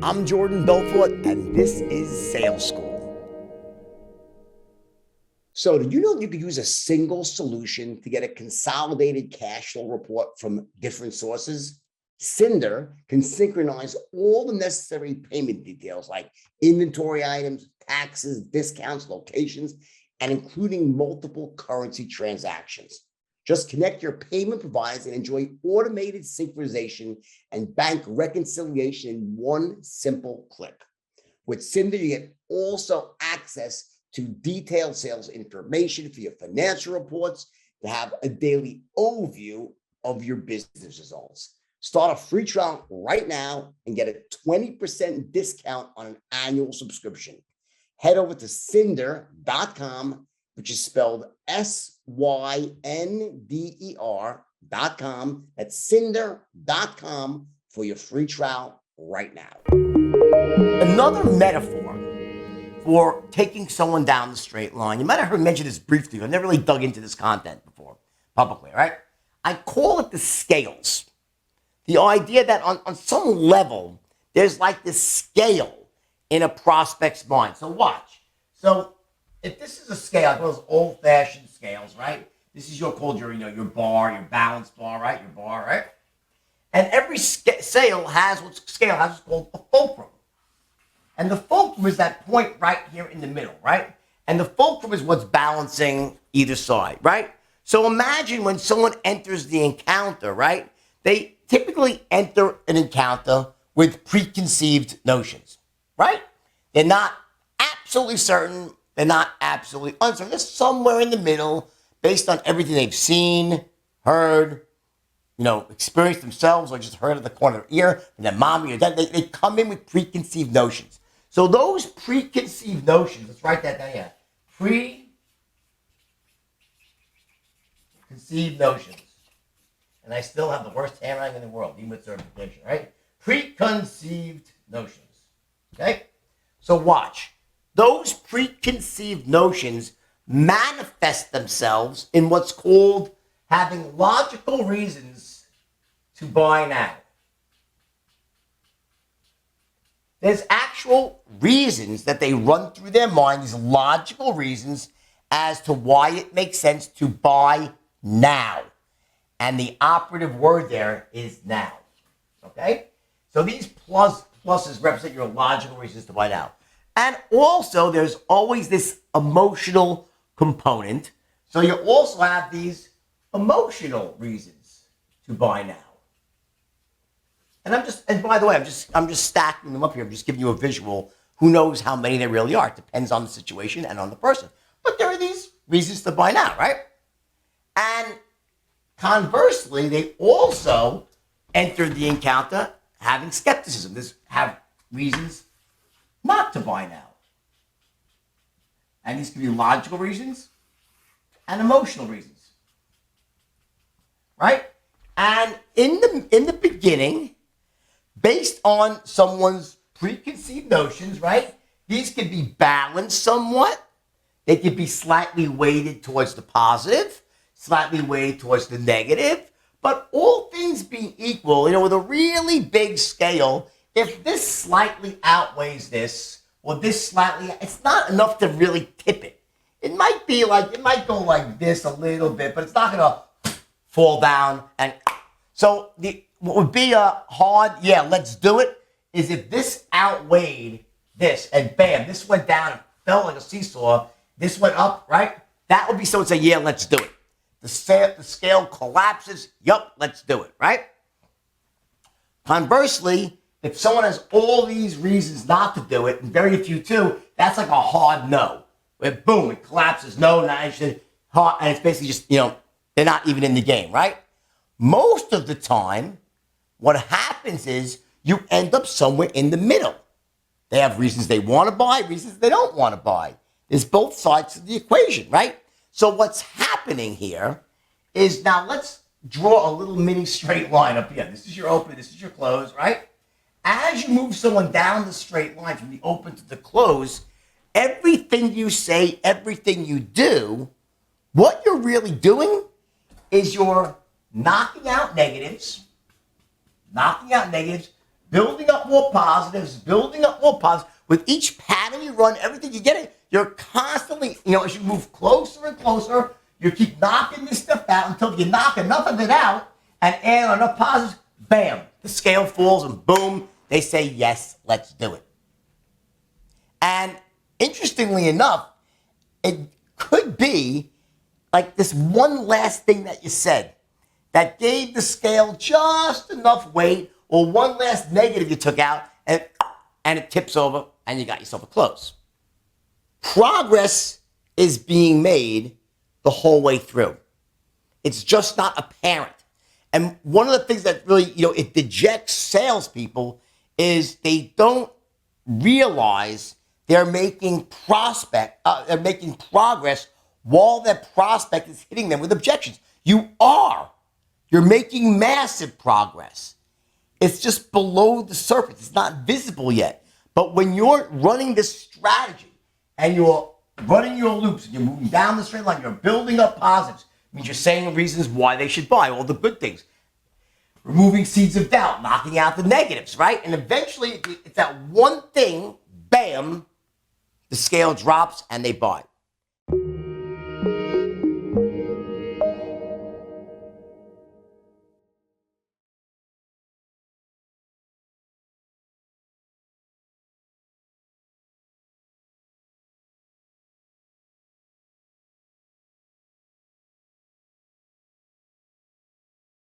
I'm Jordan Belfort, and this is Sales School. So, did you know you could use a single solution to get a consolidated cash flow report from different sources? Cinder can synchronize all the necessary payment details like inventory items, taxes, discounts, locations, and including multiple currency transactions. Just connect your payment providers and enjoy automated synchronization and bank reconciliation in one simple click. With Cinder, you get also access to detailed sales information for your financial reports to have a daily overview of your business results. Start a free trial right now and get a 20% discount on an annual subscription. Head over to cinder.com, which is spelled SYNDER.com. That's cinder.com for your free trial right now. Another metaphor for taking someone down the straight line. You might have heard me mention this briefly. I've never really dug into this content before publicly, right? I call it the scales. The idea that on some level, there's like this scale in a prospect's mind. So watch. So if this is a scale, those old-fashioned scales, right? This is your bar, your balance bar, right? Your bar, right? And every scale has what's called a fulcrum. And the fulcrum is that point right here in the middle, right? And the fulcrum is what's balancing either side, right? So imagine when someone enters the encounter, right? They typically enter an encounter with preconceived notions, right? They're not absolutely certain. They're not absolutely uncertain. They're somewhere in the middle based on everything they've seen, heard, experienced themselves, or just heard at the corner of their ear, and their mom or your dad. They come in with preconceived notions. So those preconceived notions, let's write that down here. Preconceived notions. And I still have the worst handwriting in the world, even with certification, right? Preconceived notions. Okay? So watch. Those preconceived notions manifest themselves in what's called having logical reasons to buy now. There's actual reasons that they run through their mind, these logical reasons as to why it makes sense to buy now. And the operative word there is now. Okay? So these pluses represent your logical reasons to buy now. And also, there's always this emotional component. So you also have these emotional reasons to buy now. And by the way, I'm just stacking them up here. I'm just giving you a visual. Who knows how many there really are? It depends on the situation and on the person. But there are these reasons to buy now, right? And conversely, they also entered the encounter having skepticism. They have reasons not to buy now. And these can be logical reasons and emotional reasons. Right? And in the beginning, based on someone's preconceived notions, right? These can be balanced somewhat. They can be slightly weighted towards the positive, slightly weighted towards the negative. But all things being equal, with a really big scale, if this slightly outweighs this, or this slightly, it's not enough to really tip it. It might go like this a little bit, but it's not going to fall down. And so what would be a hard, let's do it, is if this outweighed this, and bam, this went down and fell like a seesaw, this went up, right? That would be someone say, let's do it. The scale collapses, let's do it, right? Conversely, if someone has all these reasons not to do it, and very few too, that's like a hard no. Where boom, it collapses, no, not interested, hard, and it's basically just, they're not even in the game, right? Most of the time, what happens is you end up somewhere in the middle. They have reasons they want to buy, reasons they don't want to buy. There's both sides of the equation, right? So what's happening here is, now let's draw a little mini straight line up here. This is your open, this is your close, right? As you move someone down the straight line from the open to the close, everything you say, everything you do, what you're really doing is you're knocking out negatives, building up more positives, building up more positives. With each pattern you run, everything you get it, you're constantly, as you move closer and closer, you keep knocking this stuff out until you knock enough of it out and add enough positives, bam, the scale falls and boom, they say, yes, let's do it. And interestingly enough, it could be like this one last thing that you said that gave the scale just enough weight, or one last negative you took out, and it tips over and you got yourself a close. Progress is being made the whole way through. It's just not apparent. And one of the things that really, it dejects salespeople is they don't realize they're making progress while that prospect is hitting them with objections. You're making massive progress. It's just below the surface. It's not visible yet. But when you're running this strategy and you're running your loops and you're moving down the straight line, you're building up positives. It means you're saying reasons why they should buy, all the good things. Removing seeds of doubt, knocking out the negatives, right? And eventually, it's that one thing, bam, the scale drops and they buy.